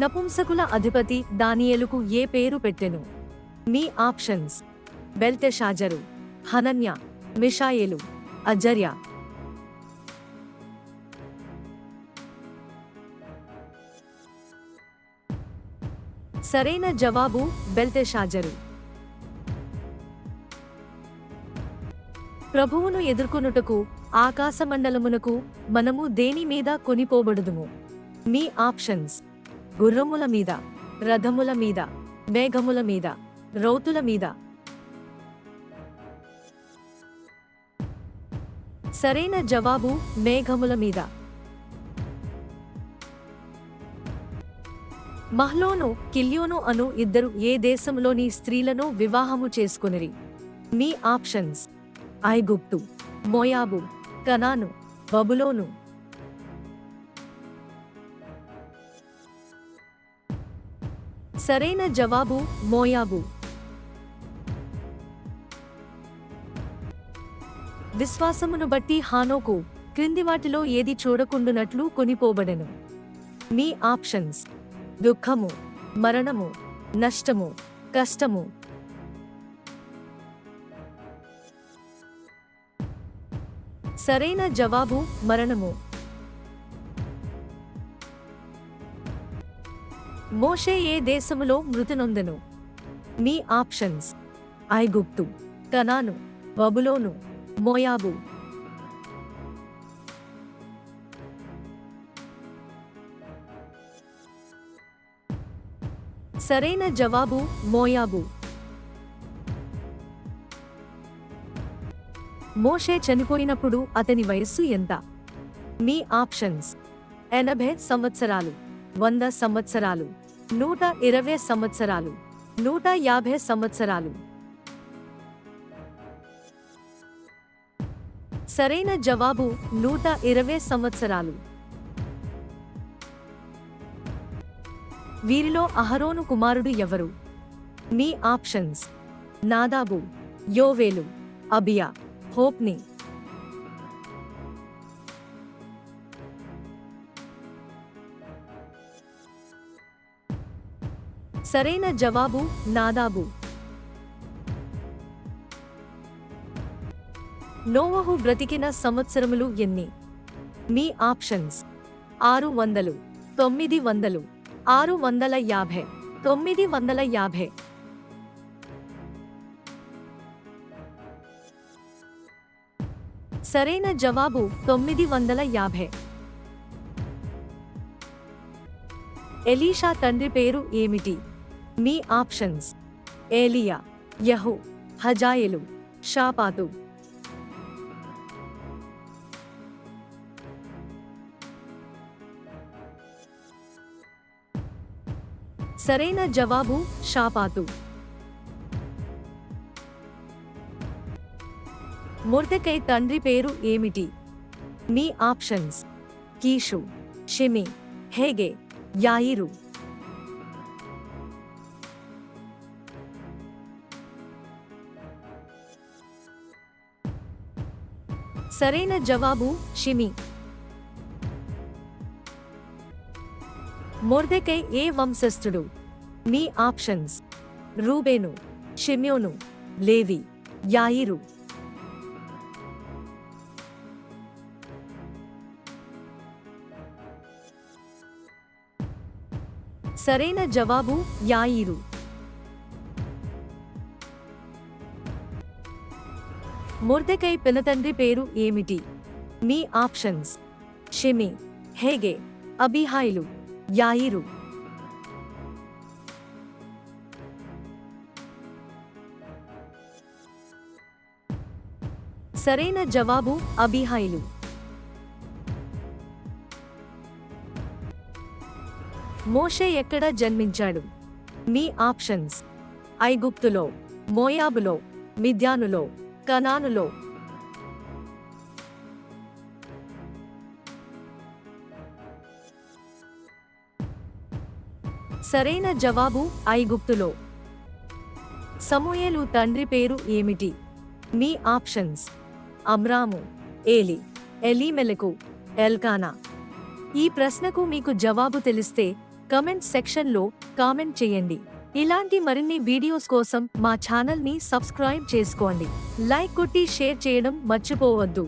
నపుంసకుల అధిపతి దానియేలుకు ఏ పేరు పెట్టెను? మీ ఆప్షన్స్: బెల్తెషాజరు, హనన్య, మిషాయేలు, అజర్య. సరైన జవాబు బెల్తెషాజరు. ప్రభువును ఎదుర్కొనుటకు ఆకాశమండలమునకు మనము దేని మీద కొనిపోబడుదుము? మీ ఆప్షన్స్: గుర్రముల మీద, రథముల మీద, మేఘముల మీద, రౌతుల మీద. సరైన జవాబు మేఘముల మీద. మహ్లోను, కిల్యోను అను ఇద్దరు ఏ దేశములోని స్త్రీలను వివాహము చేసుకొనిరి? మీ ఆప్షన్స్: ఐగుప్తు, మోయాబు, కనాను, బబులోను. సరైన జవాబు మోయాబు. విశ్వాసమును బట్టి హానోకు క్రింది వాటిలో ఏది చూడకుండునట్లు కొనిపోబడెను? మీ ఆప్షన్స్: దుఃఖము, మరణము, నష్టము, కష్టము. సరైన జవాబు మరణము. మోషే ఏ దేశములో మృతి నొందెను? మీ ఆప్షన్స్: ఐగుప్తు, కనాను, బబులోను, మోయాబు. సరైన జవాబు మోయాబు. మోషే చనిపోయినప్పుడు అతని వయస్సు ఎంత? మీ ఆప్షన్స్: 80 సంవత్సరాలు, 100 సంవత్సరాలు, 120 సంవత్సరాలు, 150 సంవత్సరాలు. సరైన జవాబు 120 సంవత్సరాలు. వీరిలో అహరోను కుమారుడు ఎవరు? మీ ఆప్షన్స్: నాదాబు, యోవేలు, అబియా, హోప్ని. సరైన జవాబు నాదాబు. నోవహు బ్రతికిన సంవత్సరములు ఎన్ని? మీ ఆప్షన్స్: 600, 900, 650, 950. సరైన జవాబు 950. ఎలీషా తండ్రి పేరు ఏమిటి? మీ ఆప్షన్స్: ఏలియా, యెహూ, హజాయేలు, షాపాతు. సరైన జవాబు షాపాతు. మొర్దెకై తండ్రి పేరు ఏమిటి? మీ ఆప్షన్స్: కీషు, షిమి, హేగే, యాయిరు. సరైన జవాబు షిమి. మొర్దెకై ఏ వంశస్థుడు? మీ ఆప్షన్స్: రూబేను, షిమ్యోను, లేవి, యాయిరు. సరైన జవాబు యాయిరు. మొర్దెకై పినతండ్రి పేరు ఏమిటి? మీ ఆప్షన్స్: షిమి, హేగే, అబీహాయిలు, యాయిరు. సరైన జవాబు అబీహాయిలు. మోషే ఎక్కడ జన్మించాడు? మీ ఆప్షన్స్: ఐగుప్తులో, మోయాబులో, మిద్యానులో, కనానులో. సరైన జవాబు ఐగుప్తులో. సమూయేలు తండ్రి పేరు ఏమిటి? మీ ఆప్షన్స్: అమ్రాము, ఏలి, ఎలీమెలెకు, ఎల్కానా. ఈ ప్రశ్నకు మీకు జవాబు తెలిస్తే కమెంట్ సెక్షన్లో కామెంట్ చేయండి. ఇలాంటి మరిన్ని వీడియోస్ కోసం మా ఛానల్ని సబ్స్క్రైబ్ చేసుకోండి. లైక్ కొట్టి షేర్ చేయడం మర్చిపోవద్దు.